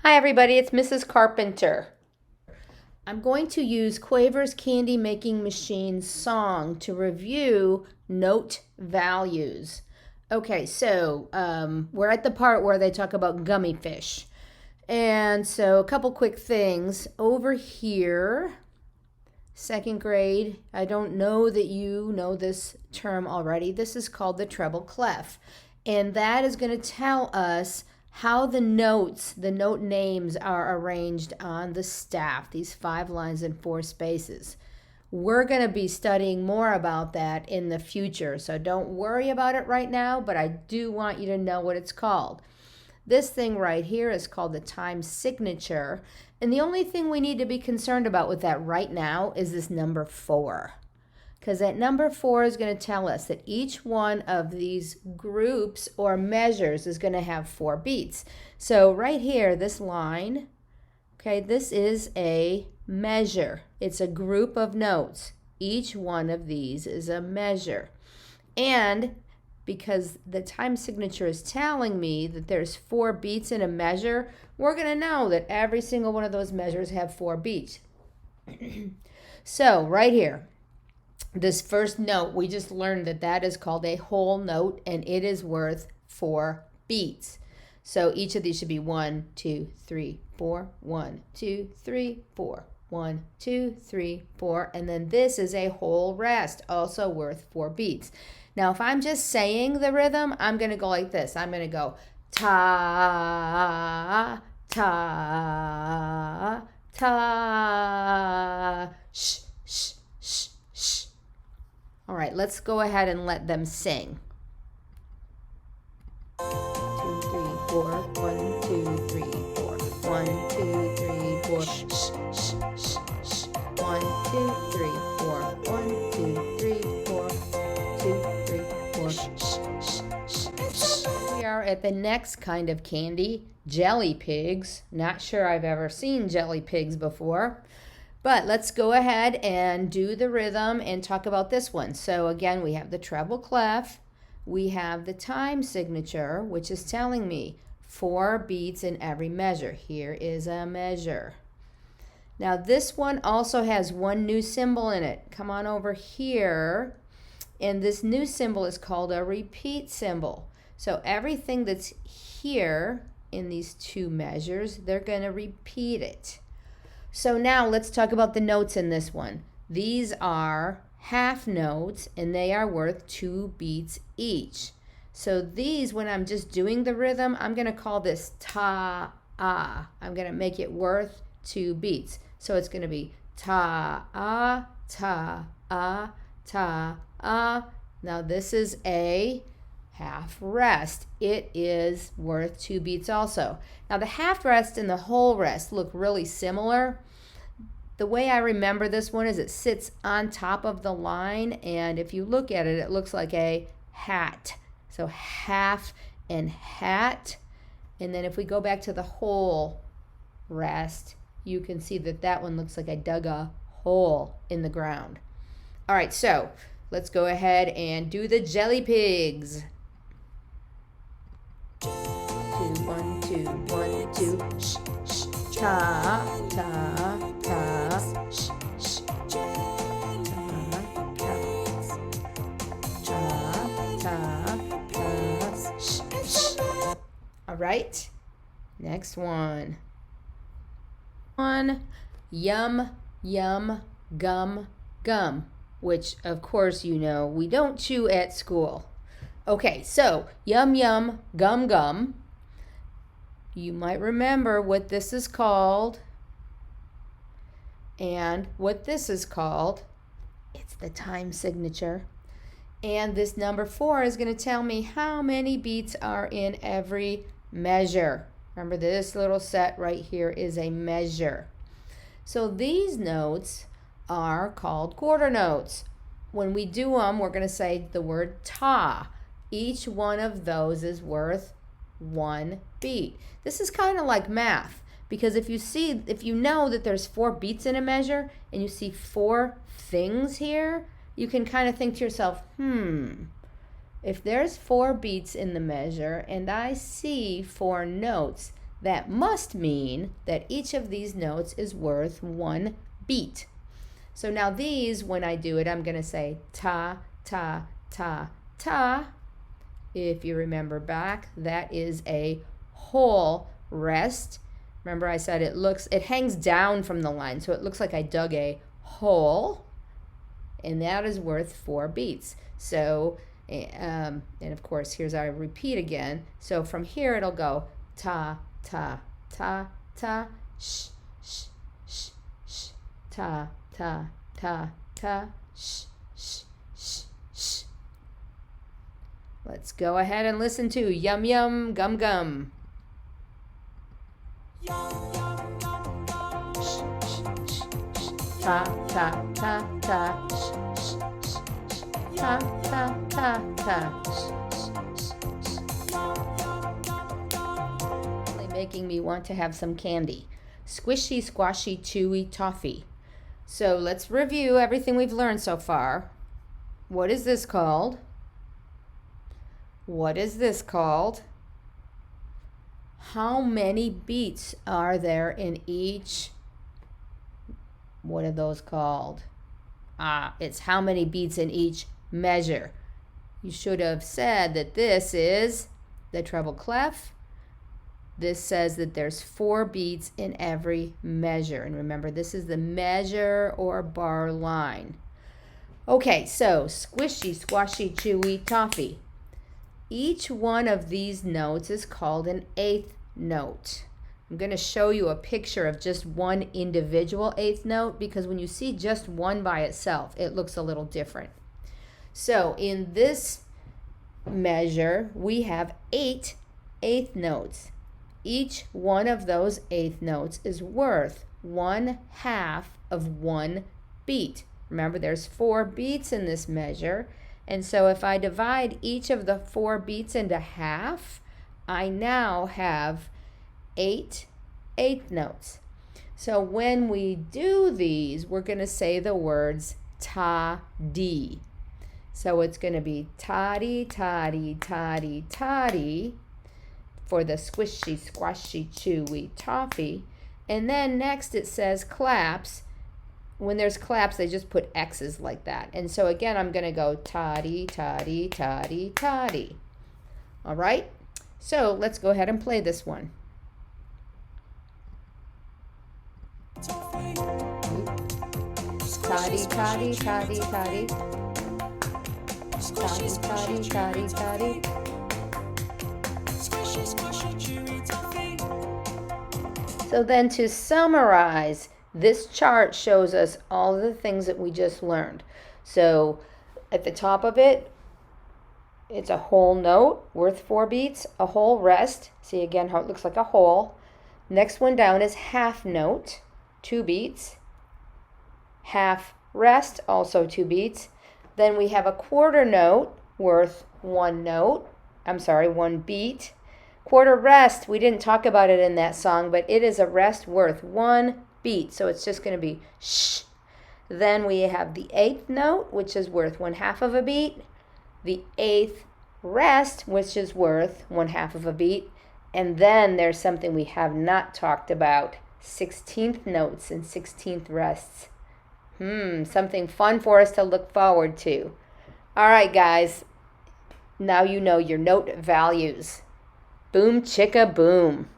Hi everybody, it's Mrs. Carpenter. I'm going to use Quaver's Candy Making Machine song to review note values. Okay, so we're at the part where they talk about gummy fish. And so a couple quick things. Over here, second grade, I don't know that you know this term already. This is called the treble clef. And that is going to tell us how the note names are arranged on the staff, these 5 lines and 4 spaces. We're going to be studying more about that in the future, so don't worry about it right now, but I do want you to know what it's called. This thing right here is called the time signature, and the only thing we need to be concerned about with that right now is this number 4. Because that number 4 is going to tell us that each one of these groups or measures is going to have 4 beats. So right here, this line, okay, this is a measure. It's a group of notes. Each one of these is a measure. And because the time signature is telling me that there's 4 beats in a measure, we're going to know that every single one of those measures have 4 beats. So right here, this first note, we just learned that that is called a whole note, and it is worth 4 beats. So each of these should be 1, 2, 3, 4, 1, 2, 3, 4, 1, 2, 3, 4, and then this is a whole rest, also worth 4 beats. Now, if I'm just saying the rhythm, I'm going to go like this. I'm going to go ta, ta, ta, sh, sh, sh, sh. All right, let's go ahead and let them sing. 2, 3, 4, 1, 2, 3, 4. 1, 2, 3, 4. Shh, shh, shh, shh, shh. 1, 2, 3, 4. 1, 2, 3, 4. 2, 3, 4. Shh, shh, shh, shh, shh. We are at the next kind of candy, jelly pigs. Not sure I've ever seen jelly pigs before. But let's go ahead and do the rhythm and talk about this one. So again, we have the treble clef. We have the time signature, which is telling me 4 beats in every measure. Here is a measure. Now this one also has one new symbol in it. Come on over here. And this new symbol is called a repeat symbol. So everything that's here in these 2 measures, they're going to repeat it. So now let's talk about the notes in this one. These are half notes, and they are worth 2 beats each. So these, when I'm just doing the rhythm, I'm going to call this ta-ah. I'm going to make it worth 2 beats. So it's going to be ta-ah, ta-ah, ta-ah. Now this is a half rest. It is worth 2 beats also. Now the half rest and the whole rest look really similar. The way I remember this one is it sits on top of the line, and if you look at it, it looks like a hat. So half and hat. And then if we go back to the whole rest, you can see that that one looks like I dug a hole in the ground. All right, so let's go ahead and do the jelly pigs. 2, 1, 2, 1, 2. Shh, shh, ta, ta, ta. Shh, shh, ta, ta, ta, ta, shh, shh. All right, next one. Yum, yum, gum, gum, which of course you know we don't chew at school. Okay, so yum, yum, gum, gum. You might remember what this is called and what this is called. It's the time signature. And this number 4 is going to tell me how many beats are in every measure. Remember, this little set right here is a measure. So these notes are called quarter notes. When we do them, we're going to say the word ta. Each one of those is worth 1 beat. This is kind of like math, because if you know that there's 4 beats in a measure and you see 4 things here, you can kind of think to yourself, if there's 4 beats in the measure and I see 4 notes, that must mean that each of these notes is worth 1 beat. So now these, when I do it, I'm going to say ta, ta, ta, ta. If you remember back, that is a whole rest. Remember I said it hangs down from the line, so it looks like I dug a hole, and that is worth 4 beats. So, and of course, here's our repeat again. So from here it'll go ta, ta, ta, ta, sh, sh, sh, sh, ta, ta, ta, ta, sh, sh, sh, sh. Let's go ahead and listen to Yum Yum Gum Gum. Ta ta ta ta, ta ta ta ta. Making me want to have some candy. Squishy, squashy, chewy, toffee. So let's review everything we've learned so far. What is this called? What is this called? How many beats are there in each? What are those called? It's how many beats in each measure. You should have said that this is the treble clef. This says that there's 4 beats in every measure. And remember, this is the measure or bar line. Okay, so squishy, squashy, chewy, toffee. Each one of these notes is called an 8th note. I'm going to show you a picture of just one individual 8th note, because when you see just one by itself, it looks a little different. So in this measure, we have 8 8th notes. Each one of those 8th notes is worth 1/2 of 1 beat. Remember, there's 4 beats in this measure. And so if I divide each of the 4 beats into half, I now have 8 8th notes. So when we do these, we're going to say the words ta-dee. So it's going to be ta-dee, ta-dee, ta-dee, ta-dee for the squishy, squashy, chewy, toffee. And then next it says claps. When there's claps, they just put X's like that. And so again, I'm going to go ta-dee, ta-dee, ta-dee, ta-dee. All right? So let's go ahead and play this one. Ta-dee, ta-dee, ta-dee, ta-dee. Ta-dee, ta-dee, ta-dee, ta-dee. So then to summarize, this chart shows us all the things that we just learned. So at the top of it, it's a whole note worth 4 beats, a whole rest. See again how it looks like a whole. Next one down is half note, 2 beats. Half rest, also 2 beats. Then we have a quarter note worth 1 beat. Quarter rest, we didn't talk about it in that song, but it is a rest worth 1 beat. So it's just going to be shh. Then we have the 8th note, which is worth 1/2 of a beat. The 8th rest, which is worth 1/2 of a beat. And then there's something we have not talked about, 16th notes and 16th rests. Something fun for us to look forward to. All right, guys. Now you know your note values. Boom chicka boom.